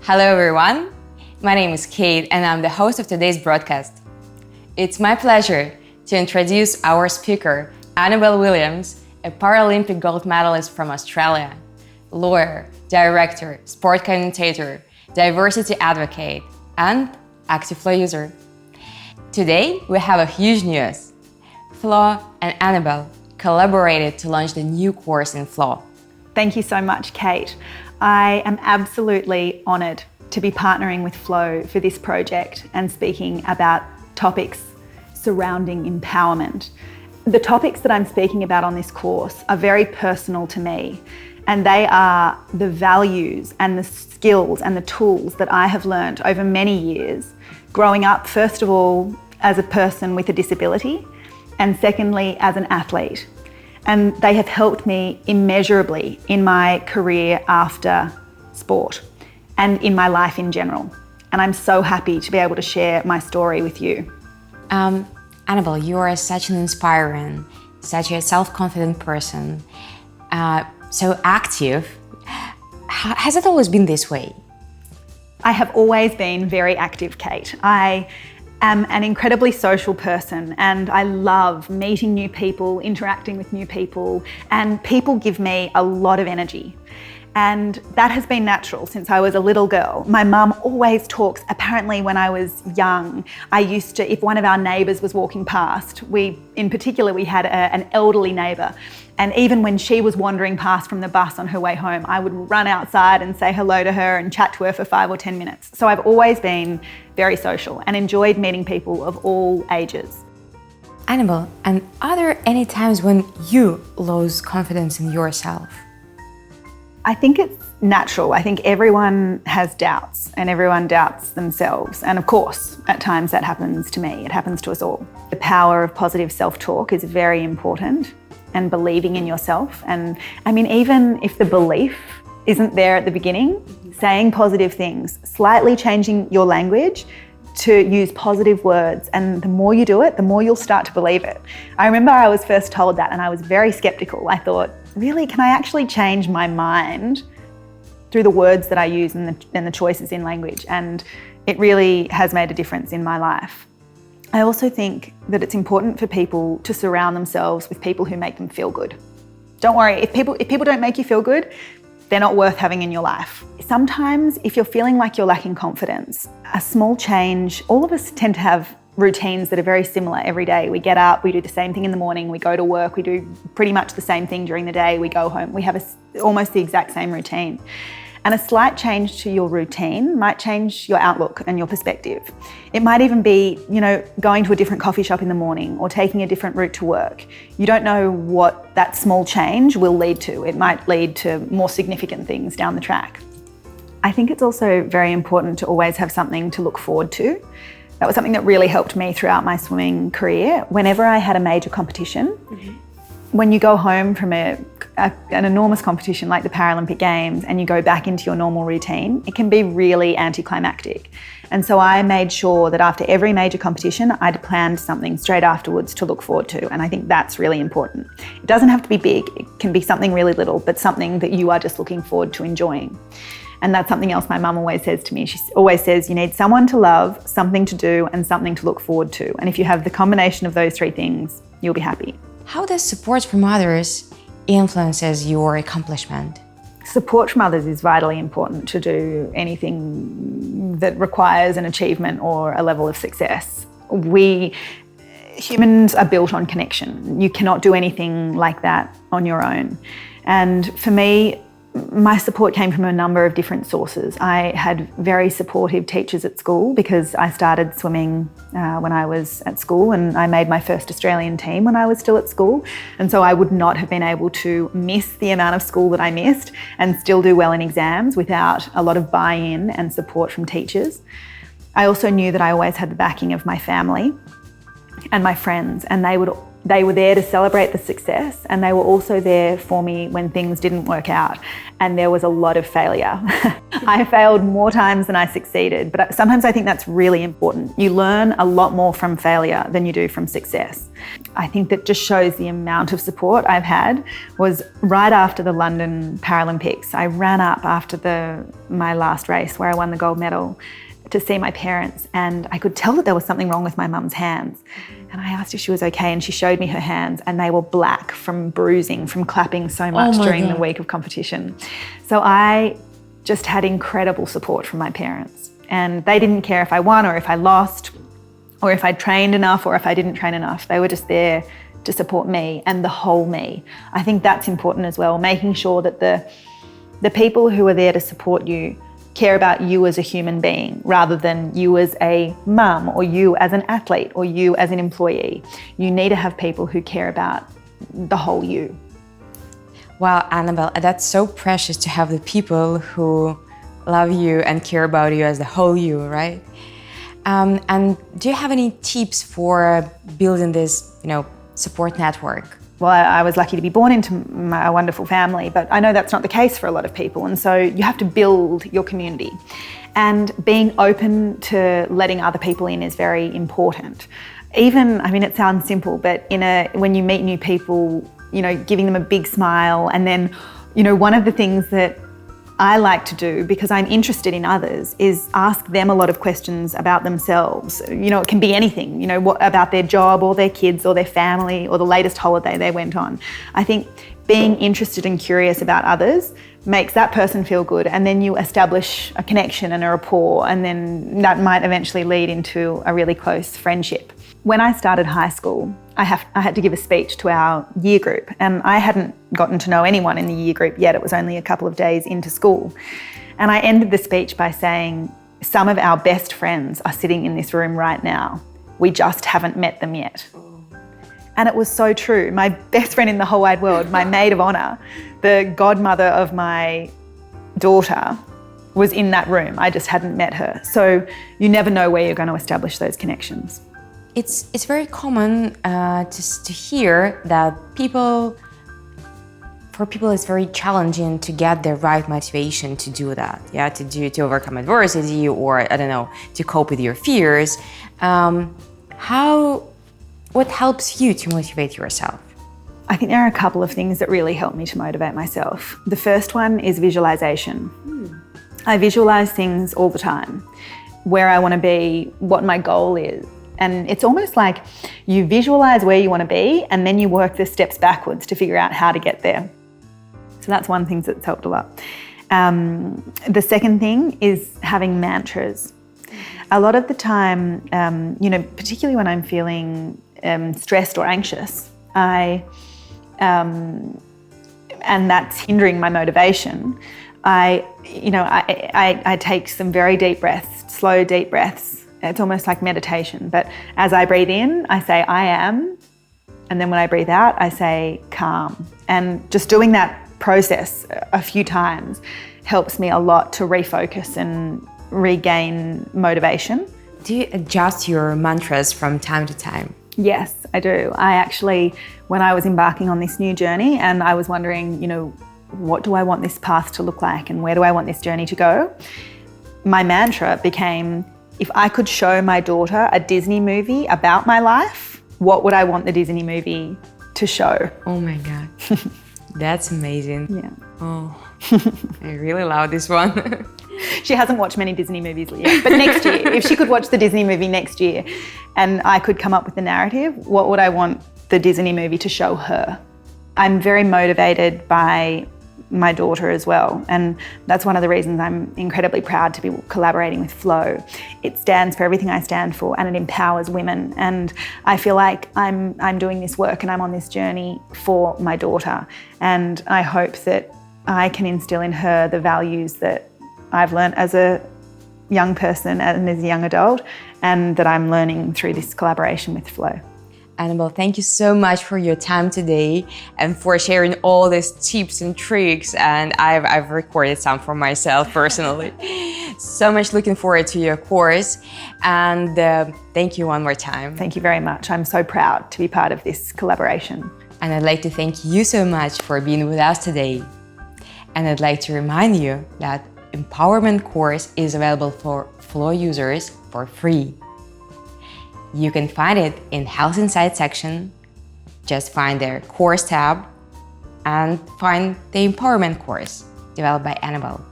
Hello everyone, my name is Kate and I'm the host of today's broadcast. It's my pleasure to introduce our speaker, Annabelle Williams, a Paralympic gold medalist from Australia, lawyer, director, sport commentator, diversity advocate, and active Flo user. Today we have a huge news. Flo and Annabelle collaborated to launch the new course in Flo. Thank you so much, Kate. I am absolutely honoured to be partnering with Flo for this project and speaking about topics surrounding empowerment. The topics that I'm speaking about on this course are very personal to me, and they are the values and the skills and the tools that I have learnt over many years, growing up, first of all, as a person with a disability, and secondly, as an athlete. And they have helped me immeasurably in my career after sport and in my life in general. And I'm so happy to be able to share my story with you. Annabelle, you are such an inspiring, such a self-confident person, so active. Has it always been this way? I have always been very active, Kate. I am an incredibly social person and I love meeting new people, interacting with new people, and people give me a lot of energy. And that has been natural since I was a little girl. My mum always talks, apparently when I was young, I used to, if one of our neighbours was walking past, in particular we had an elderly neighbour, and even when she was wandering past from the bus on her way home, I would run outside and say hello to her and chat to her for 5 or 10 minutes. So I've always been very social and enjoyed meeting people of all ages. Annabelle, and are there any times when you lose confidence in yourself? I think it's natural. I think everyone has doubts and everyone doubts themselves. And of course, at times that happens to me. It happens to us all. The power of positive self-talk is very important, and believing in yourself. And I mean, even if the belief isn't there at the beginning, saying positive things, slightly changing your language to use positive words. And the more you do it, the more you'll start to believe it. I remember I was first told that and I was very skeptical. I thought, really, can I actually change my mind through the words that I use and the choices in language? And it really has made a difference in my life. I also think that it's important for people to surround themselves with people who make them feel good. Don't worry, if people don't make you feel good, they're not worth having in your life. Sometimes if you're feeling like you're lacking confidence, a small change, all of us tend to have routines that are very similar every day. We get up, we do the same thing in the morning, we go to work, we do pretty much the same thing during the day, we go home. We have almost the exact same routine. And a slight change to your routine might change your outlook and your perspective. It might even be, going to a different coffee shop in the morning or taking a different route to work. You don't know what that small change will lead to. It might lead to more significant things down the track. I think it's also very important to always have something to look forward to. That was something that really helped me throughout my swimming career. Whenever I had a major competition, when you go home from an enormous competition like the Paralympic Games and you go back into your normal routine, it can be really anticlimactic. And so I made sure that after every major competition, I'd planned something straight afterwards to look forward to. And I think that's really important. It doesn't have to be big. It can be something really little, but something that you are just looking forward to enjoying. And that's something else my mum always says to me. She always says, you need someone to love, something to do, and something to look forward to. And if you have the combination of those 3 things, you'll be happy. How does support from others influences your accomplishment? Support from others is vitally important to do anything that requires an achievement or a level of success. Humans are built on connection. You cannot do anything like that on your own. And for me, my support came from a number of different sources. I had very supportive teachers at school because I started swimming when I was at school, and I made my first Australian team when I was still at school. And so I would not have been able to miss the amount of school that I missed and still do well in exams without a lot of buy-in and support from teachers. I also knew that I always had the backing of my family and my friends, and they were there to celebrate the success, and they were also there for me when things didn't work out and there was a lot of failure. I failed more times than I succeeded, but sometimes I think that's really important. You learn a lot more from failure than you do from success. I think that just shows the amount of support I've had was right after the London Paralympics. I ran up after my last race where I won the gold medal to see my parents, and I could tell that there was something wrong with my mum's hands. And I asked if she was okay, and she showed me her hands, and they were black from bruising, from clapping so much during the week of competition. So I just had incredible support from my parents, and they didn't care if I won or if I lost or if I trained enough or if I didn't train enough. They were just there to support me and the whole me. I think that's important as well, making sure that the people who are there to support you care about you as a human being rather than you as a mum or you as an athlete or you as an employee. You need to have people who care about the whole you. Wow, Annabelle, that's so precious to have the people who love you and care about you as the whole you, right? And do you have any tips for building this, support network? Well, I was lucky to be born into a wonderful family, but I know that's not the case for a lot of people. And so you have to build your community. And being open to letting other people in is very important. It sounds simple, but when you meet new people, giving them a big smile. And then, one of the things that I like to do, because I'm interested in others, is ask them a lot of questions about themselves. It can be anything, about their job or their kids or their family or the latest holiday they went on. I think being interested and curious about others makes that person feel good, and then you establish a connection and a rapport, and then that might eventually lead into a really close friendship. When I started high school, I had to give a speech to our year group, and I hadn't gotten to know anyone in the year group yet. It was only a couple of days into school. And I ended the speech by saying, some of our best friends are sitting in this room right now. We just haven't met them yet. And it was so true. My best friend in the whole wide world, my maid of honour, the godmother of my daughter, was in that room. I just hadn't met her. So you never know where you're going to establish those connections. It's very common to hear that for people it's very challenging to get the right motivation to do that, to overcome adversity or, to cope with your fears. What helps you to motivate yourself? I think there are a couple of things that really help me to motivate myself. The first one is visualization. I visualize things all the time, where I want to be, what my goal is. And it's almost like you visualize where you want to be and then you work the steps backwards to figure out how to get there. So that's one thing that's helped a lot. The second thing is having mantras. A lot of the time, particularly when I'm feeling stressed or anxious, and that's hindering my motivation, I take some very deep breaths, slow deep breaths. It's almost like meditation, but as I breathe in, I say, I am. And then when I breathe out, I say, calm. And just doing that process a few times helps me a lot to refocus and regain motivation. Do you adjust your mantras from time to time? Yes, I do. I actually, when I was embarking on this new journey and I was wondering, what do I want this path to look like and where do I want this journey to go? My mantra became, if I could show my daughter a Disney movie about my life, what would I want the Disney movie to show? Oh my God, that's amazing. Yeah. Oh, I really love this one. She hasn't watched many Disney movies yet, but next year, if she could watch the Disney movie next year and I could come up with the narrative, what would I want the Disney movie to show her? I'm very motivated by my daughter as well, and that's one of the reasons I'm incredibly proud to be collaborating with Flo. It stands for everything I stand for and it empowers women, and I feel like I'm doing this work and I'm on this journey for my daughter, and I hope that I can instill in her the values that I've learned as a young person and as a young adult, and that I'm learning through this collaboration with Flo. Annabelle, thank you so much for your time today and for sharing all these tips and tricks. And I've recorded some for myself personally. So much looking forward to your course. And thank you one more time. Thank you very much. I'm so proud to be part of this collaboration. And I'd like to thank you so much for being with us today. And I'd like to remind you that Empowerment course is available for Flo users for free. You can find it in Health Insights section. Just find their course tab and find the Empowerment course developed by Annabelle.